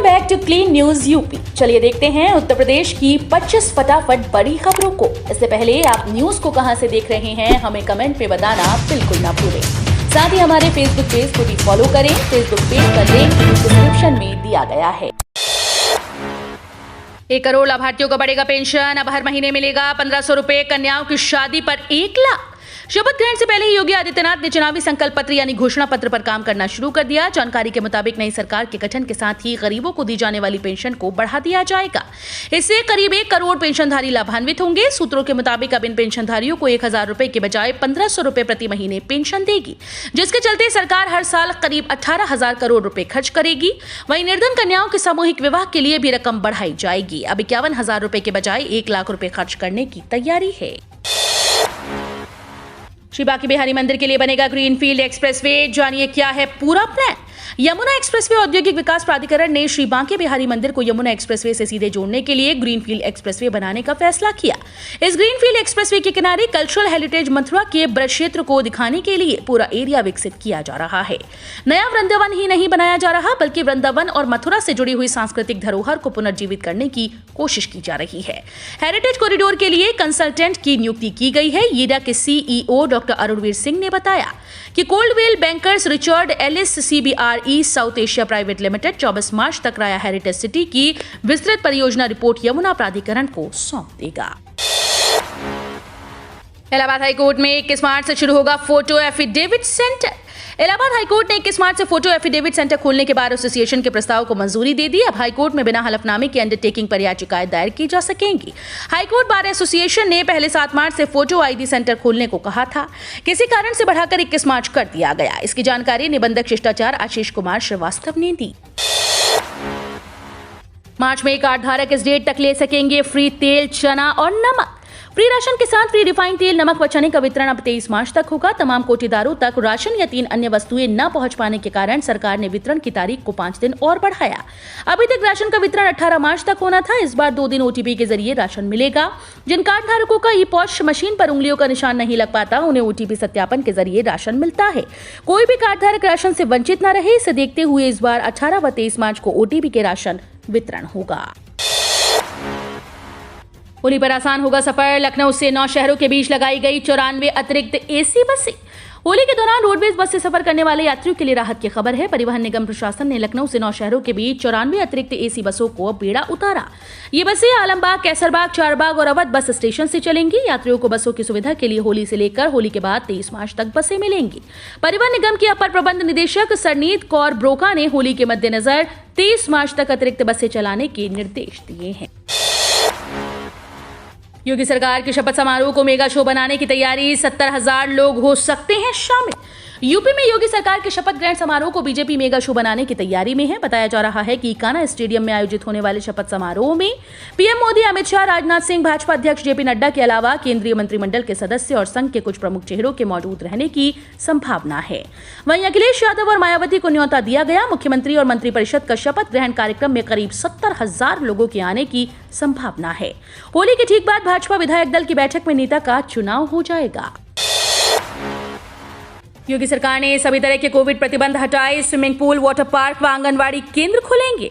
Back to clean news UP. चलिए देखते हैं उत्तर प्रदेश की 25 फटाफट बड़ी खबरों को। इससे पहले आप न्यूज को कहां से देख रहे हैं हमें कमेंट में बताना बिल्कुल ना भूलें। साथ ही हमारे फेसबुक पेज को भी फॉलो करें। फेसबुक पेज का लिंक डिस्क्रिप्शन में दिया गया है। 1 करोड़ लाभार्थियों को बढ़ेगा पेंशन। अब हर महीने मिलेगा 1500 रुपए। कन्याओं की शादी पर 1 लाख। शपथ ग्रहण से पहले ही योगी आदित्यनाथ ने चुनावी संकल्प पत्र यानी घोषणा पत्र पर काम करना शुरू कर दिया। जानकारी के मुताबिक नई सरकार के गठन के साथ ही गरीबों को दी जाने वाली पेंशन को बढ़ा दिया जाएगा। इससे करीब 1 करोड़ पेंशनधारी लाभान्वित होंगे। सूत्रों के मुताबिक अब इन पेंशनधारियों को 1000 रुपए के बजाय 1500 रुपए प्रति महीने पेंशन देगी, जिसके चलते सरकार हर साल करीब 18,000 करोड़ रुपए खर्च करेगी। वहीं निर्धन कन्याओं के सामूहिक विवाह के लिए भी रकम बढ़ाई जाएगी। अब 51,000 रुपए के बजाय 1 लाख रुपए खर्च करने की तैयारी है। श्री बांके बिहारी मंदिर के लिए बनेगा ग्रीनफील्ड एक्सप्रेसवे। जानिए क्या है पूरा प्लान। यमुना एक्सप्रेसवे औद्योगिक विकास प्राधिकरण ने श्री बांके बिहारी मंदिर को यमुना एक्सप्रेसवे से सीधे जोड़ने के लिए ग्रीनफील्ड एक्सप्रेसवे बनाने का फैसला किया। इस ग्रीनफील्ड एक्सप्रेसवे के किनारे कल्चरल हेरिटेज मथुरा के ब्रज क्षेत्र को दिखाने के लिए पूरा एरिया विकसित किया जा रहा है। नया वृंदावन ही नहीं बनाया जा रहा, बल्कि वृंदावन और मथुरा से जुड़ी हुई सांस्कृतिक धरोहर को पुनर्जीवित करने की कोशिश की जा रही है। हेरिटेज कॉरिडोर के लिए कंसल्टेंट की नियुक्ति की गई है। ईडा के सीईओ डॉक्टर अरुणवीर सिंह ने बताया कि Coldwell Bankers Richard Ellis CBRE South Asia private limited 24 मार्च तक राया हेरिटेज सिटी की विस्तृत परियोजना रिपोर्ट यमुना प्राधिकरण को सौंप देगा। इलाहाबाद हाईकोर्ट में 21 मार्च से शुरू होगा photo affidavit centre. Allahabad high court ने 21 मार्च से फोटो एफिडेविट सेंटर खोलने के बार एसोसिएशन के प्रस्ताव को मंजूरी दे दी। अब हाईकोर्ट में बिना हलफनामे की अंडरटेकिंग पर याचिकाएं दायर की जा सकेंगी। हाईकोर्ट बार एसोसिएशन ने पहले 7 मार्च से फोटो ID सेंटर खोलने को कहा था। किसी कारण से बढ़ाकर 21 मार्च कर दिया गया। इसकी जानकारी निबंधक शिष्टाचार आशीष कुमार श्रीवास्तव ने दी। मार्च में कार्ड धारक इस डेट तक ले सकेंगे फ्री तेल, चना और नमक। फ्री राशन के साथ फ्री रिफाइंड तेल, नमक व चने का वितरण अब 23 मार्च तक होगा। तमाम कोटेदारों तक राशन या 3 अन्य वस्तुएं न पहुंच पाने के कारण सरकार ने वितरण की तारीख को 5 दिन और बढ़ाया। अभी तक राशन का वितरण 18 मार्च तक होना था। इस बार 2 दिन OTP के जरिए राशन मिलेगा। जिन कार्ड धारकों का ई-पॉस मशीन पर उंगलियों का निशान नहीं लग पाता, उन्हें OTP सत्यापन के जरिए राशन मिलता है। कोई भी कार्ड धारक राशन से वंचित न रहे, इसे देखते हुए इस बार 18 व 23 मार्च को OTP के राशन वितरण होगा। होली पर आसान होगा सफर। लखनऊ से 9 शहरों के बीच लगाई गई 94 अतिरिक्त AC बसें। होली के दौरान रोडवेज बस से सफर करने वाले यात्रियों के लिए राहत की खबर है। परिवहन निगम प्रशासन ने लखनऊ से 9 शहरों के बीच 94 अतिरिक्त AC बसों को बेड़ा उतारा। ये बसें आलमबाग, कैसरबाग, चारबाग और अवध बस स्टेशन से चलेंगी। यात्रियों को बसों की सुविधा के लिए होली से लेकर होली के बाद 23 मार्च तक बसें मिलेंगी। परिवहन निगम की अपर प्रबंध निदेशक सरनीत कौर ब्रोका ने होली के मद्देनजर 23 मार्च तक अतिरिक्त बसें चलाने के निर्देश दिए हैं। योगी सरकार के शपथ समारोह को मेगा शो बनाने की तैयारी। 70,000 लोग हो सकते हैं शामिल। यूपी में योगी सरकार के शपथ ग्रहण समारोह को बीजेपी मेगा शो बनाने की तैयारी में है। बताया जा रहा है कि इकाना स्टेडियम में आयोजित होने वाले शपथ समारोह में पीएम मोदी, अमित शाह, राजनाथ सिंह, भाजपा अध्यक्ष JP नड्डा के अलावा केंद्रीय मंत्रिमंडल के सदस्य और संघ के कुछ प्रमुख चेहरों के मौजूद रहने की संभावना है। वहीं अखिलेश यादव और मायावती को न्योता दिया गया। मुख्यमंत्री और मंत्रिपरिषद का शपथ ग्रहण कार्यक्रम में करीब 70,000 लोगों के आने की संभावना है। होली के ठीक बाद भाजपा विधायक दल की बैठक में नेता का चुनाव हो जाएगा। योगी सरकार ने सभी तरह के कोविड प्रतिबंध हटाए। स्विमिंग पूल, वाटर पार्क व आंगनबाड़ी केंद्र खुलेंगे।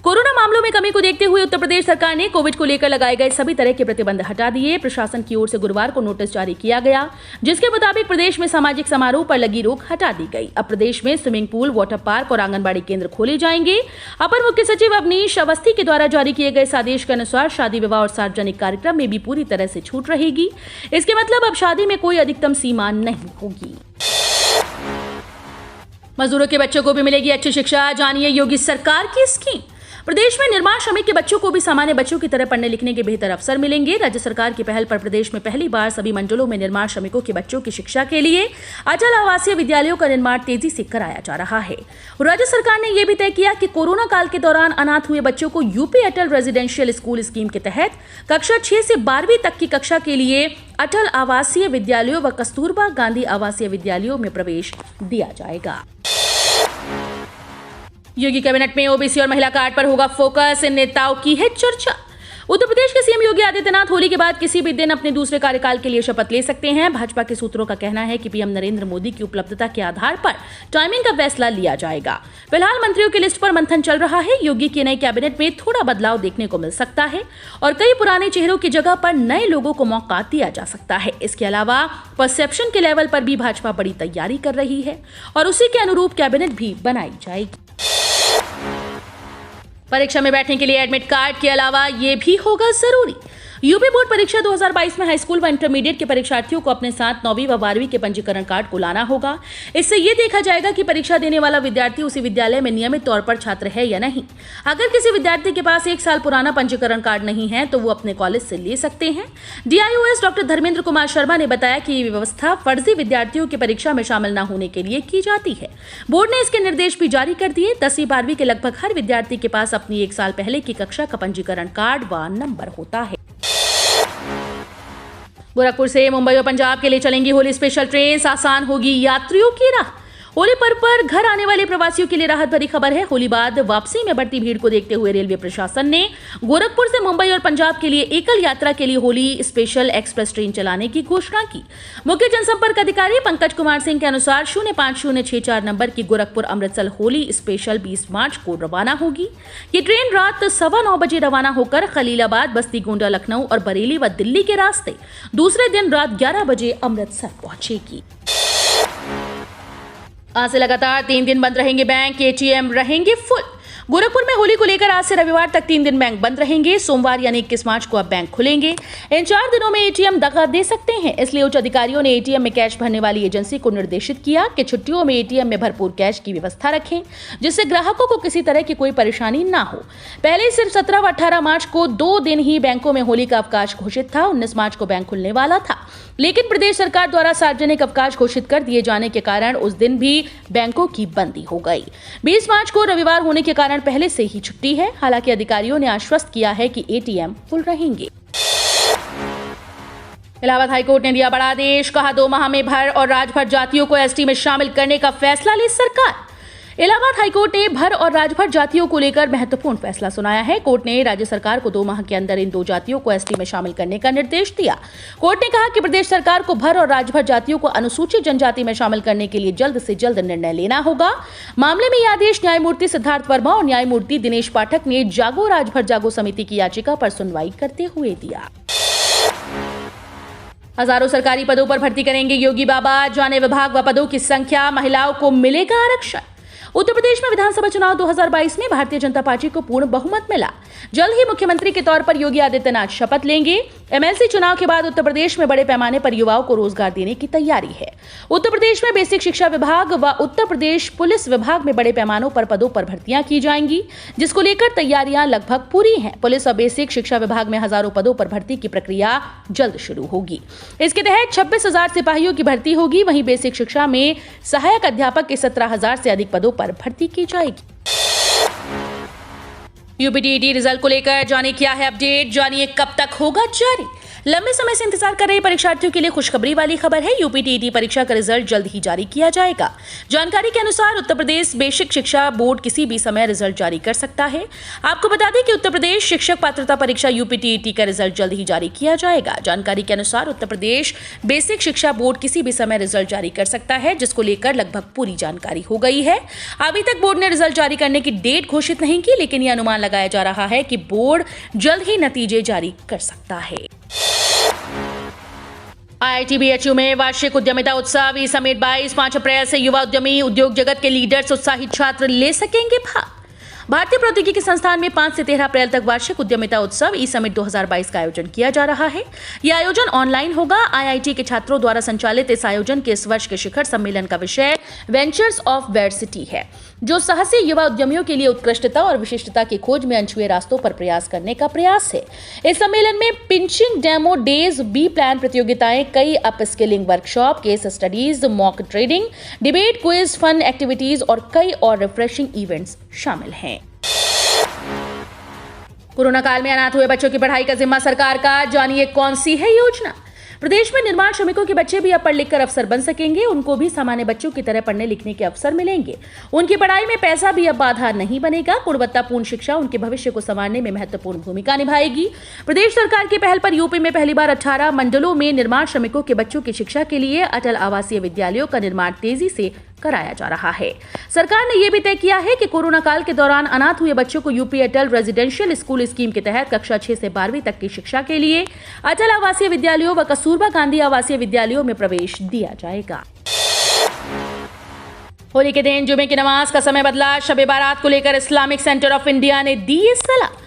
कोरोना मामलों में कमी को देखते हुए उत्तर प्रदेश सरकार ने कोविड को लेकर लगाए गए सभी तरह के प्रतिबंध हटा दिए। प्रशासन की ओर से गुरुवार को नोटिस जारी किया गया, जिसके मुताबिक प्रदेश में सामाजिक समारोह पर लगी रोक हटा दी गई। अब प्रदेश में स्विमिंग पूल, वाटर पार्क और आंगनबाड़ी केंद्र खोले जाएंगे। अपर मुख्य सचिव अवनीश अवस्थी के द्वारा जारी किए गए इस आदेश के अनुसार शादी, विवाह और सार्वजनिक कार्यक्रम में भी पूरी तरह से छूट रहेगी। इसके मतलब अब शादी में कोई अधिकतम सीमा नहीं होगी। मजदूरों के बच्चों को भी मिलेगी अच्छी शिक्षा। जानिए योगी सरकार की स्कीम। प्रदेश में निर्माण श्रमिक के बच्चों को भी सामान्य बच्चों की तरह पढ़ने लिखने के बेहतर अवसर मिलेंगे। राज्य सरकार की पहल पर प्रदेश में पहली बार सभी मंडलों में निर्माण श्रमिकों के बच्चों की शिक्षा के लिए अटल आवासीय विद्यालयों का निर्माण तेजी से कराया जा रहा है। राज्य सरकार ने यह भी तय किया कि कोरोना काल के दौरान अनाथ हुए बच्चों को यूपी अटल रेजिडेंशियल स्कूल स्कीम के तहत कक्षा 6 से 12वीं तक की कक्षा के लिए अटल आवासीय विद्यालयों व कस्तूरबा गांधी आवासीय विद्यालयों में प्रवेश दिया जाएगा। योगी कैबिनेट में ओबीसी और महिला कार्ड पर होगा फोकस। इन नेताओं की है चर्चा। उत्तर प्रदेश के सीएम योगी आदित्यनाथ होली के बाद किसी भी दिन अपने दूसरे कार्यकाल के लिए शपथ ले सकते हैं। भाजपा के सूत्रों का कहना है कि पीएम नरेंद्र मोदी की उपलब्धता के आधार पर टाइमिंग का फैसला लिया जाएगा। फिलहाल मंत्रियों की लिस्ट पर मंथन चल रहा है। योगी की नई कैबिनेट में थोड़ा बदलाव देखने को मिल सकता है और कई पुराने चेहरों की जगह पर नए लोगों को मौका दिया जा सकता है। इसके अलावा परसेप्शन के लेवल पर भी भाजपा बड़ी तैयारी कर रही है और उसी के अनुरूप कैबिनेट भी बनाई जाएगी। परीक्षा में बैठने के लिए एडमिट कार्ड के अलावा ये भी होगा जरूरी। यूपी बोर्ड परीक्षा 2022 में हाई स्कूल व इंटरमीडिएट के परीक्षार्थियों को अपने साथ 9वीं व 12वीं के पंजीकरण कार्ड को लाना होगा। इससे ये देखा जाएगा कि परीक्षा देने वाला विद्यार्थी उसी विद्यालय में नियमित तौर पर छात्र है या नहीं। अगर किसी विद्यार्थी के पास 1 साल पुराना पंजीकरण कार्ड नहीं है तो वो अपने कॉलेज से ले सकते हैं। DIOS डॉक्टर धर्मेंद्र कुमार शर्मा ने बताया कि ये व्यवस्था फर्जी विद्यार्थियों की परीक्षा में शामिल न होने के लिए की जाती है। बोर्ड ने इसके निर्देश भी जारी कर दिए। 10वीं 12वीं के लगभग हर विद्यार्थी के पास अपनी 1 साल पहले की कक्षा का पंजीकरण कार्ड व नंबर होता है। गोरखपुर से मुंबई और पंजाब के लिए चलेंगी होली स्पेशल ट्रेन। आसान होगी यात्रियों की राह। होली पर्व पर घर आने वाले प्रवासियों के लिए राहत भरी खबर है। होली बाद वापसी में बढ़ती भीड़ को देखते हुए रेलवे प्रशासन ने गोरखपुर से मुंबई और पंजाब के लिए एकल यात्रा के लिए होली स्पेशल एक्सप्रेस ट्रेन चलाने की घोषणा की। मुख्य जनसंपर्क अधिकारी पंकज कुमार सिंह के अनुसार 05064 नंबर की गोरखपुर अमृतसर होली स्पेशल 20 मार्च को रवाना होगी। ये ट्रेन रात 9:15 बजे रवाना होकर खलीलाबाद, बस्ती, गोंडा, लखनऊ और बरेली व दिल्ली के रास्ते दूसरे दिन रात 11 बजे अमृतसर पहुंचेगी। आज से लगातार 3 दिन बंद रहेंगे बैंक, ATM रहेंगे फुल। गोरखपुर में होली को लेकर आज से रविवार तक 3 दिन बैंक बंद रहेंगे। सोमवार यानी 21 मार्च को अब बैंक खुलेंगे। इन 4 दिनों में ATM दगा दे सकते हैं, इसलिए उच्च अधिकारियों ने ATM में कैश भरने वाली एजेंसी को निर्देशित किया कि छुट्टियों में ATM में भरपूर कैश की व्यवस्था रखें, जिससे ग्राहकों को किसी तरह की कोई परेशानी ना हो। पहले सिर्फ 17 व 18 मार्च को 2 दिन ही बैंकों में होली का अवकाश घोषित था। 19 मार्च को बैंक खुलने वाला था, लेकिन प्रदेश सरकार द्वारा सार्वजनिक अवकाश घोषित कर दिए जाने के कारण उस दिन भी बैंकों की बंदी हो गई। 20 मार्च को रविवार होने के कारण पहले से ही छुट्टी है। हालांकि अधिकारियों ने आश्वस्त किया है कि ATM फुल रहेंगे। इलाहाबाद हाईकोर्ट ने दिया बड़ा आदेश। कहा 2 माह में भर और राजभर जातियों को ST में शामिल करने का फैसला ली सरकार। इलाहाबाद हाईकोर्ट ने भर और राजभर जातियों को लेकर महत्वपूर्ण फैसला सुनाया है। कोर्ट ने राज्य सरकार को 2 माह के अंदर इन 2 जातियों को ST में शामिल करने का निर्देश दिया। कोर्ट ने कहा कि प्रदेश सरकार को भर और राजभर जातियों को अनुसूचित जनजाति में शामिल करने के लिए जल्द से जल्द निर्णय लेना होगा। मामले में यह आदेश न्यायमूर्ति सिद्धार्थ वर्मा और न्यायमूर्ति दिनेश पाठक ने जागो राजभर जागो समिति की याचिका पर सुनवाई करते हुए दिया। हजारों सरकारी पदों पर भर्ती करेंगे योगी बाबा। जाने विभाग व पदों की संख्या, महिलाओं को मिलेगा आरक्षण। उत्तर प्रदेश में विधानसभा चुनाव 2022 में भारतीय जनता पार्टी को पूर्ण बहुमत मिला। जल्द ही मुख्यमंत्री के तौर पर योगी आदित्यनाथ शपथ लेंगे। MLC चुनाव के बाद उत्तर प्रदेश में बड़े पैमाने पर युवाओं को रोजगार देने की तैयारी है। उत्तर प्रदेश में बेसिक शिक्षा विभाग व उत्तर प्रदेश पुलिस विभाग में बड़े पैमानों पर पदों पर भर्तियां की जाएंगी, जिसको लेकर तैयारियां लगभग पूरी हैं। पुलिस और बेसिक शिक्षा विभाग में हजारों पदों पर भर्ती की प्रक्रिया जल्द शुरू होगी। इसके तहत 26,000 सिपाहियों की भर्ती होगी। वहीं बेसिक शिक्षा में सहायक अध्यापक के 17,000 से अधिक पदों पर भर्ती की जाएगी। UPTET रिजल्ट को लेकर जानिए क्या है अपडेट, जानिए कब तक होगा जारी। लंबे समय से इंतजार कर रहे परीक्षार्थियों के लिए खुशखबरी वाली खबर है। UPTET परीक्षा का रिजल्ट जल्द ही जारी किया जाएगा। जानकारी के अनुसार उत्तर प्रदेश बेसिक शिक्षा बोर्ड किसी भी समय रिजल्ट जारी कर सकता है। आपको बता दें कि उत्तर प्रदेश शिक्षक पात्रता परीक्षा UPTET का रिजल्ट जल्द ही जारी किया जाएगा। जानकारी के अनुसार उत्तर प्रदेश बेसिक शिक्षा बोर्ड किसी भी समय रिजल्ट जारी कर सकता है, जिसको लेकर लगभग पूरी जानकारी हो गई है। अभी तक बोर्ड ने रिजल्ट जारी करने की डेट घोषित नहीं की, लेकिन यह अनुमान लगाया जा रहा है कि बोर्ड जल्द ही नतीजे जारी कर सकता है। IIT BHU में वार्षिक उद्यमिता उत्सव ई समिट 22-5 अप्रैल से युवा उद्यमी, उद्योग जगत के लीडर्स, उत्साहित छात्र ले सकेंगे भाग। भारतीय प्रौद्योगिकी संस्थान में 5 से 13 अप्रैल तक वार्षिक उद्यमिता उत्सव ई समिट 2022 का आयोजन किया जा रहा है। यह आयोजन ऑनलाइन होगा। IIT के छात्रों द्वारा संचालित इस आयोजन के इस वर्ष के शिखर सम्मेलन का विषय वेंचर्स ऑफ वेयर सिटी है, जो साहसी युवा उद्यमियों के लिए उत्कृष्टता और विशिष्टता की खोज में अनछुए रास्तों पर प्रयास करने का प्रयास है। इस सम्मेलन में pitching demo days, B plan प्रतियोगिताएं, कई upskilling workshop, case studies, mock trading, debate, quiz, fun activities और कई और रिफ्रेशिंग इवेंट्स शामिल हैं। कोरोना काल में अनाथ हुए बच्चों की पढ़ाई का जिम्मा सरकार का, जानिए कौन सी है योजना। प्रदेश में निर्माण श्रमिकों के बच्चे भी अब पढ़ लिखकर अफसर बन सकेंगे। उनको भी सामान्य बच्चों की तरह पढ़ने लिखने के अवसर मिलेंगे। उनकी पढ़ाई में पैसा भी अब बाधा नहीं बनेगा। गुणवत्तापूर्ण शिक्षा उनके भविष्य को संवारने में महत्वपूर्ण भूमिका निभाएगी। प्रदेश सरकार की पहल पर यूपी में पहली बार 18 मंडलों में निर्माण श्रमिकों के बच्चों की शिक्षा के लिए अटल आवासीय विद्यालयों का निर्माण तेजी से कराया जा रहा है। सरकार ने यह भी तय किया है कि कोरोना काल के दौरान अनाथ हुए बच्चों को यूपी अटल रेजिडेंशियल स्कूल स्कीम के तहत कक्षा 6 से 12वीं तक की शिक्षा के लिए अटल आवासीय विद्यालयों व कस्तूरबा गांधी आवासीय विद्यालयों में प्रवेश दिया जाएगा। होली के दिन जुमे की नमाज का समय बदला। शब बारात को लेकर इस्लामिक सेंटर ऑफ इंडिया ने दी ये सलाह।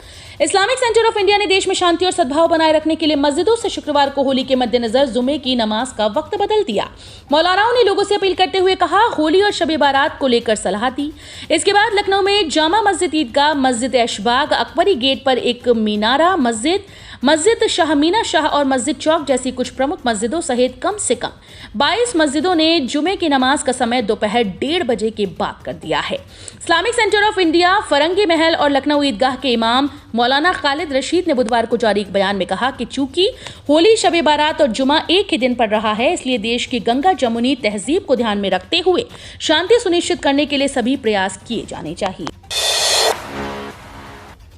इस्लामिक सेंटर ऑफ इंडिया ने देश में शांति और सद्भाव बनाए रखने के लिए मस्जिदों से शुक्रवार को होली के मद्देनजर जुमे की नमाज का वक्त बदल दिया। मौलानाओं ने लोगों से अपील करते हुए कहा, होली और शब बारात को लेकर सलाह दी। इसके बाद लखनऊ में जामा मस्जिद ईदगाह, मस्जिद ऐशबाग, अकबरी गेट पर एक मीनारा मस्जिद शाहमीना शाह और मस्जिद चौक जैसी कुछ प्रमुख मस्जिदों सहित कम से कम 22 मस्जिदों ने जुमे की नमाज का समय दोपहर 1:30 बजे के बाद कर दिया है। Islamic centre of India, Firangi Mahal और लखनऊ ईदगाह के इमाम मौलाना खालिद रशीद ने बुधवार को जारी एक बयान में कहा कि चूंकि होली, शब बारात और जुमा एक ही दिन पड़ रहा है, इसलिए देश की गंगा जमुनी तहजीब को ध्यान में रखते हुए शांति सुनिश्चित करने के लिए सभी प्रयास किए जाने चाहिए।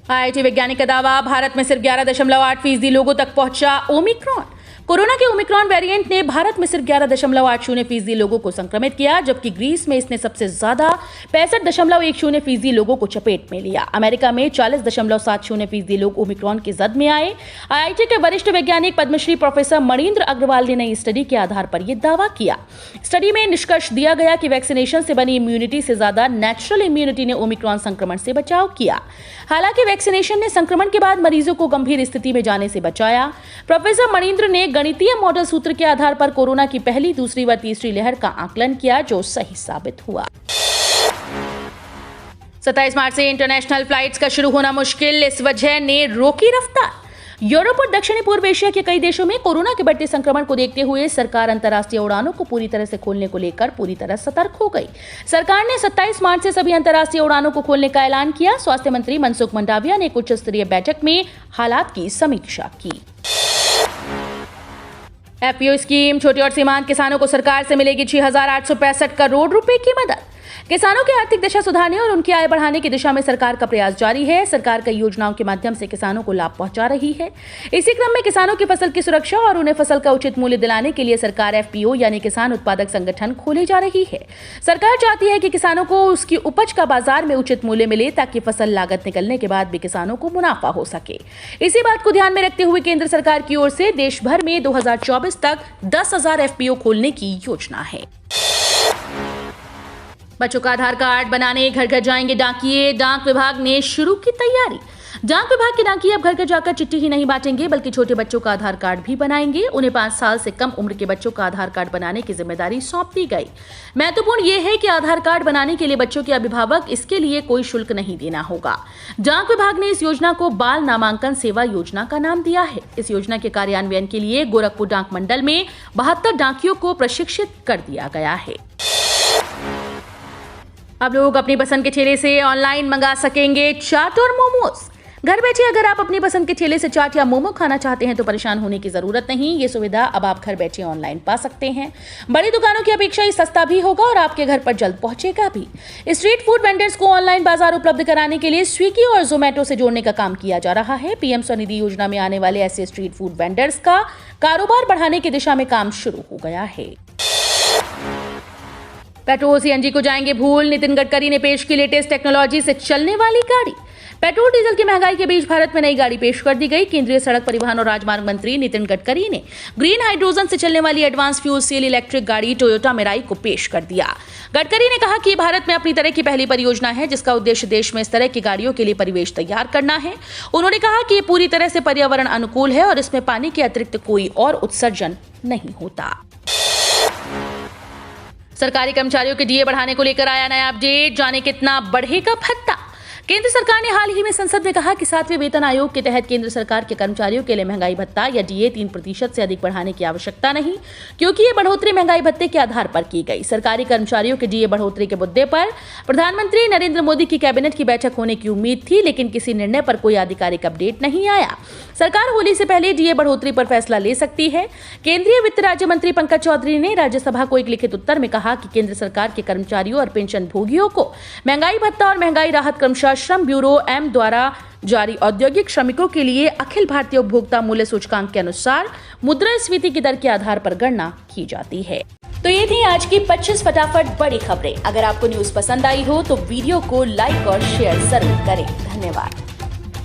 IIT वैज्ञानिक का दावा, भारत में सिर्फ 11.8% लोगों तक पहुंचा ओमिक्रॉन। कोरोना के ओमिक्रॉन वेरिएंट ने भारत में सिर्फ 11.80% लोगों को संक्रमित किया, जबकि ग्रीस में इसने सबसे ज्यादा 65.10% लोगों को चपेट में लिया। अमेरिका में 40.70% लोग ओमिक्रॉन की जद में आए। IIT के वरिष्ठ वैज्ञानिक पद्मश्री प्रोफेसर मणिंद्र अग्रवाल ने नई स्टडी के आधार पर यह दावा किया। स्टडी में निष्कर्ष दिया गया कि वैक्सीनेशन से बनी इम्यूनिटी से ज्यादा नेचुरल इम्यूनिटी ने ओमिक्रॉन संक्रमण से बचाव किया। हालांकि वैक्सीनेशन ने संक्रमण के बाद मरीजों को गंभीर स्थिति में जाने से बचाया। प्रोफेसर मणिंद्र ने गणितीय मॉडल सूत्र के आधार पर कोरोना की पहली, दूसरी व तीसरी लहर का आकलन किया, जो सही साबित हुआ। 27 मार्च से इंटरनेशनल फ्लाइट्स का शुरू होना मुश्किल, इस वजह ने रोकी रफ्तार। यूरोप और दक्षिणी पूर्व एशिया के कई देशों में कोरोना के बढ़ते संक्रमण को देखते हुए सरकार अंतर्राष्ट्रीय उड़ानों को पूरी तरह से खोलने को लेकर पूरी तरह सतर्क हो गई। सरकार ने 27 मार्च से सभी अंतर्राष्ट्रीय उड़ानों को खोलने का ऐलान किया। स्वास्थ्य मंत्री मनसुख मंडाविया ने एक उच्च स्तरीय बैठक में हालात की समीक्षा की। FPO स्कीम, छोटे और सीमांत किसानों को सरकार से मिलेगी 6,865 करोड़ रुपए की मदद। किसानों की आर्थिक दशा सुधारने और उनकी आय बढ़ाने की दिशा में सरकार का प्रयास जारी है। सरकार कई योजनाओं के माध्यम से किसानों को लाभ पहुंचा रही है। इसी क्रम में किसानों की फसल की सुरक्षा और उन्हें फसल का उचित मूल्य दिलाने के लिए सरकार FPO यानी किसान उत्पादक संगठन खोले जा रही है। सरकार चाहती है कि किसानों को उसकी उपज का बाजार में उचित मूल्य मिले, ताकि फसल लागत निकलने के बाद भी किसानों को मुनाफा हो सके। इसी बात को ध्यान में रखते हुए केंद्र सरकार की ओर से देश भर में 2024 तक 10,000 FPO खोलने की योजना है। बच्चों का आधार कार्ड बनाने घर घर जाएंगे डाकिये, डाक विभाग ने शुरू की तैयारी। डाक विभाग के डाकिये अब घर घर जाकर चिट्ठी ही नहीं बांटेंगे, बल्कि छोटे बच्चों का आधार कार्ड भी बनाएंगे। उन्हें 5 साल से कम उम्र के बच्चों का आधार कार्ड बनाने की जिम्मेदारी सौंप दी गई। महत्वपूर्ण यह है कि आधार कार्ड बनाने के लिए बच्चों के अभिभावक इसके लिए कोई शुल्क नहीं देना होगा। डाक विभाग ने इस योजना को बाल नामांकन सेवा योजना का नाम दिया है। इस योजना के कार्यान्वयन के लिए गोरखपुर डाक मंडल में 72 डाकियों को प्रशिक्षित कर दिया गया है। अब लोग अपनी पसंद के ठेले से ऑनलाइन मंगा सकेंगे चाट और मोमोज। घर बैठे अगर आप अपनी पसंद के ठेले से चाट या मोमो खाना चाहते हैं तो परेशान होने की जरूरत नहीं। ये सुविधा अब आप घर बैठे ऑनलाइन पा सकते हैं। बड़ी दुकानों की अपेक्षा ये सस्ता भी होगा और आपके घर पर जल्द पहुंचेगा भी। स्ट्रीट फूड वेंडर्स को ऑनलाइन बाजार उपलब्ध कराने के लिए स्विगी और जोमेटो से जोड़ने का काम किया जा रहा है। PM स्वनिधि योजना में आने वाले ऐसे स्ट्रीट फूड वेंडर्स का कारोबार बढ़ाने की दिशा में काम शुरू हो गया है। पेट्रोल CNG को जाएंगे भूल, नितिन गडकरी ने पेश की लेटेस्ट टेक्नोलॉजी से चलने वाली गाड़ी। पेट्रोल डीजल की महंगाई के बीच भारत में नई गाड़ी पेश कर दी गई। केंद्रीय सड़क परिवहन और राजमार्ग मंत्री नितिन गडकरी ने ग्रीन हाइड्रोजन से चलने वाली एडवांस फ्यूल सेल इलेक्ट्रिक गाड़ी टोयोटा मिराई को पेश कर दिया। गडकरी ने कहा कि भारत में अपनी तरह की पहली परियोजना है, जिसका उद्देश्य देश में इस तरह की गाड़ियों के लिए परिवेश तैयार करना है। उन्होंने कहा कि ये पूरी तरह से पर्यावरण अनुकूल है और इसमें पानी के अतिरिक्त कोई और उत्सर्जन नहीं होता। सरकारी कर्मचारियों के DA बढ़ाने को लेकर आया नया अपडेट, जाने कितना बढ़ेगा भत्ता। केंद्र सरकार ने हाल ही में संसद में कहा कि 7वें वेतन आयोग के तहत केंद्र सरकार के कर्मचारियों के लिए महंगाई भत्ता या डीए 3% से अधिक बढ़ाने की आवश्यकता नहीं, क्योंकि ये बढ़ोतरी महंगाई भत्ते के आधार पर की गई। सरकारी कर्मचारियों के डीए बढ़ोतरी के मुद्दे पर प्रधानमंत्री नरेंद्र मोदी की कैबिनेट की बैठक होने की उम्मीद थी, लेकिन किसी निर्णय पर कोई आधिकारिक अपडेट नहीं आया। सरकार होली से पहले डीए बढ़ोतरी पर फैसला ले सकती है। केंद्रीय वित्त राज्य मंत्री पंकज चौधरी ने राज्यसभा को एक लिखित उत्तर में कहा कि केंद्र सरकार के कर्मचारियों और पेंशन भोगियों को महंगाई भत्ता और महंगाई राहत क्रमशः श्रम ब्यूरो एम द्वारा जारी औद्योगिक श्रमिकों के लिए अखिल भारतीय उपभोक्ता मूल्य सूचकांक के अनुसार मुद्रास्फीति की दर के आधार पर गणना की जाती है। तो ये थी आज की 25 फटाफट बड़ी खबरें। अगर आपको न्यूज पसंद आई हो तो वीडियो को लाइक और शेयर जरूर करें। धन्यवाद।